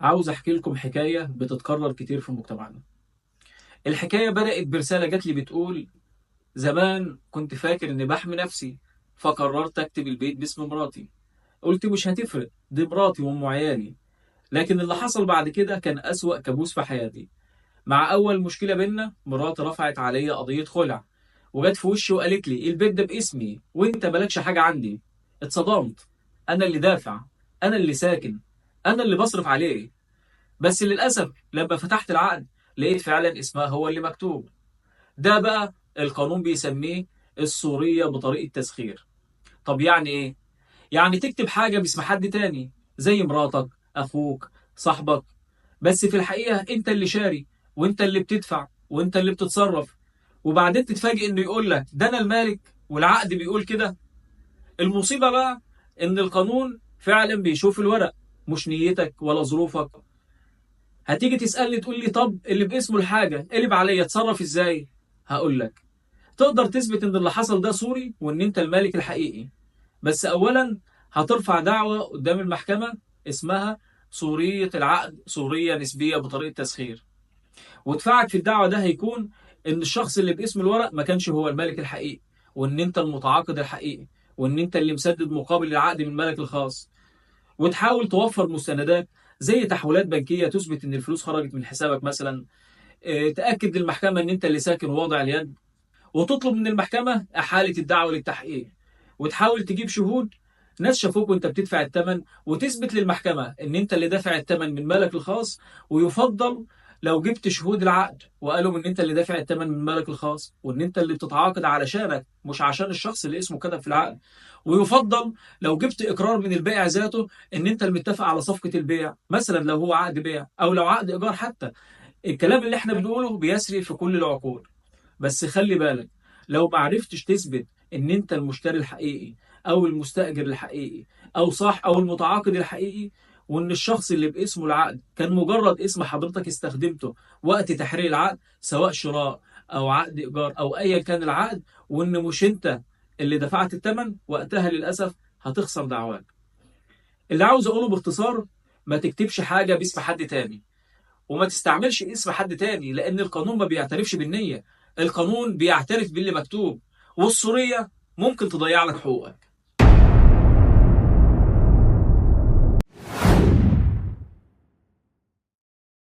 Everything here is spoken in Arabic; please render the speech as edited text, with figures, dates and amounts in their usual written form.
عاوز احكي لكم حكاية بتتكرر كتير في مجتمعنا. الحكاية بدأت برسالة جات لي بتقول: زمان كنت فاكر اني بحمي نفسي، فقررت اكتب البيت باسم مراتي. قلت مش هتفرق، دي مراتي وام عيالي. لكن اللي حصل بعد كده كان أسوأ كابوس في حياتي. مع اول مشكلة بينا مراتي رفعت عليا قضية خلع، وجت في وشي وقالت لي البيت ده باسمي وانت مالكش حاجة عندي. اتصدمت. انا اللي دافع، انا اللي ساكن، انا اللي بصرف عليه. بس للأسف لما فتحت العقد لقيت فعلا اسمها هو اللي مكتوب. ده بقى القانون بيسميه السورية بطريقة تسخير. طب يعني ايه؟ يعني تكتب حاجة باسم حد تاني، زي مراتك، أخوك، صاحبك، بس في الحقيقة انت اللي شاري، وانت اللي بتدفع، وانت اللي بتتصرف. وبعدين تتفاجئ انه يقول لك ده انا المالك والعقد بيقول كده. المصيبة بقى ان القانون فعلا بيشوف الورق، مش نيتك ولا ظروفك. هتيجي تسألني تقول لي طب اللي باسمه الحاجة قلب عليا اتصرف ازاي؟ هقول لك: تقدر تثبت ان اللي حصل ده سوري وان انت المالك الحقيقي. بس اولا هترفع دعوة قدام المحكمة اسمها سورية العقد سورية نسبية بطريقة تسخير. ودفعك في الدعوة ده هيكون ان الشخص اللي باسم الورق ما كانش هو المالك الحقيقي، وان انت المتعاقد الحقيقي، وان انت اللي مسدد مقابل العقد من مالك الخاص. وتحاول توفر مستندات زي تحويلات بنكية تثبت ان الفلوس خرجت من حسابك مثلا. تأكد للمحكمة ان انت اللي ساكن وواضع اليد. وتطلب من المحكمة إحالة الدعوة للتحقيق. وتحاول تجيب شهود، ناس شافوك وانت بتدفع الثمن، وتثبت للمحكمة ان انت اللي دافع الثمن من مالك الخاص. ويفضل لو جبت شهود العقد وقالوا ان انت اللي دافع الثمن من مالك الخاص وان انت اللي بتتعاقد علشانك مش عشان الشخص اللي اسمه كتب في العقد. ويفضل لو جبت اقرار من البائع ذاته ان انت المتفق على صفقة البيع، مثلا لو هو عقد بيع او لو عقد ايجار حتى. الكلام اللي احنا بنقوله بيسري في كل العقول. بس خلي بالك، لو ما عرفتش تثبت ان انت المشتري الحقيقي او المستأجر الحقيقي او صح او المتعاقد الحقيقي، وان الشخص اللي باسمه العقد كان مجرد اسم حضرتك استخدمته وقت تحرير العقد، سواء شراء او عقد ايجار او ايا كان العقد، وان مش انت اللي دفعت الثمن، وقتها للاسف هتخسر دعواك. اللي عاوز اقوله باختصار: ما تكتبش حاجة باسم حد تاني، وما تستعملش اسم حد تاني، لأن القانون ما بيعترفش بالنية. القانون بيعترف باللي مكتوب، والسورية ممكن تضيع لك حقوقك.